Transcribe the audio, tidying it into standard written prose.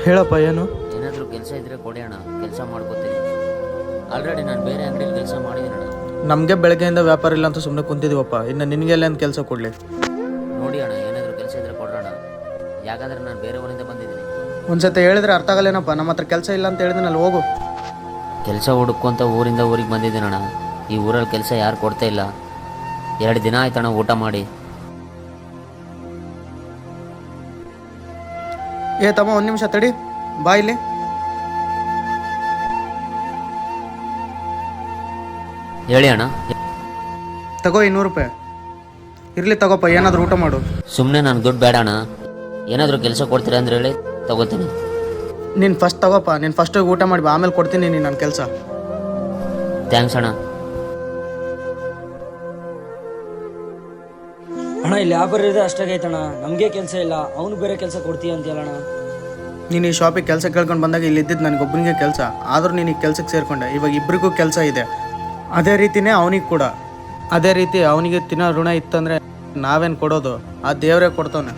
ಹೇಳಪ್ಪ ಏನು? ಏನಾದರೂ ಕೆಲಸ ಇದ್ದರೆ ಕೊಡಿ ಅಣ್ಣ, ಕೆಲಸ ಮಾಡ್ಕೋತೀನಿ. ಆಲ್ರೆಡಿ ನಾನು ಬೇರೆ ಅಂಗಡಿಯಲ್ಲಿ ಕೆಲಸ ಮಾಡಿದ್ದೀನಿ ಅಣ್ಣ. ನಮಗೆ ಬೆಳಗ್ಗೆಯಿಂದ ವ್ಯಾಪಾರ ಇಲ್ಲ ಅಂತ ಸುಮ್ಮನೆ ಕುಂತಿದ್ದೀವಪ್ಪ, ಇನ್ನು ನಿನಗೆಲ್ಲ ಅಂತ ಕೆಲಸ ಕೊಡಲಿ? ನೋಡಿ ಅಣ್ಣ, ಏನಾದರೂ ಕೆಲಸ ಇದ್ದರೆ ಕೊಡ್ರಣ್ಣ. ಯಾಕಂದರೆ ನಾನು ಬೇರೆ ಊರಿಂದ ಬಂದಿದ್ದೀನಿ. ಒಂದ್ಸತಿ ಹೇಳಿದ್ರೆ ಅರ್ಥ ಆಗಲ್ಲೇನಪ್ಪ? ನಮ್ಮ ಹತ್ರ ಕೆಲಸ ಇಲ್ಲ ಅಂತ ಹೇಳಿದ್ನಲ್ಲಿ ಹೋಗು. ಕೆಲಸ ಹುಡುಕೊಂತ ಊರಿಂದ ಊರಿಗೆ ಬಂದಿದ್ದೀನಣ್ಣ. ಈ ಊರಲ್ಲಿ ಕೆಲಸ ಯಾರು ಕೊಡ್ತಾ ಇಲ್ಲ. 2 ದಿನ ಆಯ್ತಣ್ಣ ಊಟ ಮಾಡಿ. ಏ ತಮ್ಮ, ಒಂದು ನಿಮಿಷ ತಡಿ, ಬಾ ಇಲ್ಲಿ. ಹೇಳಿ ಅಣ್ಣ. ತಗೋ 200 ರೂಪಾಯಿ. ಇರಲಿ ತಗೋಪ್ಪ, ಏನಾದರೂ ಊಟ ಮಾಡು. ಸುಮ್ಮನೆ ನನಗೆ ದುಡ್ಡು ಬೇಡ ಅಣ್ಣ. ಏನಾದರೂ ಕೆಲಸ ಕೊಡ್ತೀರಾ ಅಂದ್ರೆ ಹೇಳಿ, ತಗೋತೀನಿ. ನೀನು ಫಸ್ಟ್ ತಗೋಪ್ಪ, ನೀನು ಫಸ್ಟ್ ಊಟ ಮಾಡಿ ಬಾ, ಆಮೇಲೆ ಕೊಡ್ತೀನಿ ನೀನು ನನ್ನ ಕೆಲಸ. ಥ್ಯಾಂಕ್ಸ್ ಅಣ್ಣ. ಅಣ್ಣ ಇಲ್ಲಿ ವ್ಯಾಪಾರ ಇದೆ ಅಷ್ಟಾಗೈತಣ್ಣ, ನಮಗೆ ಕೆಲಸ ಇಲ್ಲ, ಅವನು ಬೇರೆ ಕೆಲಸ ಕೊಡ್ತೀಯ ಅಂತೀಯಲ್ಲಣ್ಣ. ನೀನು ಈ ಶಾಪಿಗೆ ಕೆಲಸ ಕೇಳ್ಕೊಂಡು ಬಂದಾಗ ಇಲ್ಲಿ ಇದ್ದಿದ್ದು ನನಗೊಬ್ಬನಿಗೆ ಕೆಲಸ, ಆದರೂ ನೀನು ಈ ಕೆಲಸಕ್ಕೆ ಸೇರಿಕೊಂಡೆ. ಇವಾಗ ಇಬ್ಬರಿಗೂ ಕೆಲಸ ಇದೆ. ಅದೇ ರೀತಿಯೇ ಅವನಿಗೆ ಕೂಡ. ಅದೇ ರೀತಿ ಅವನಿಗೆ ತಿನ್ನೋ ಋಣ ಇತ್ತಂದರೆ ನಾವೇನು ಕೊಡೋದು? ಆ ದೇವರೇ ಕೊಡ್ತಾನೆ.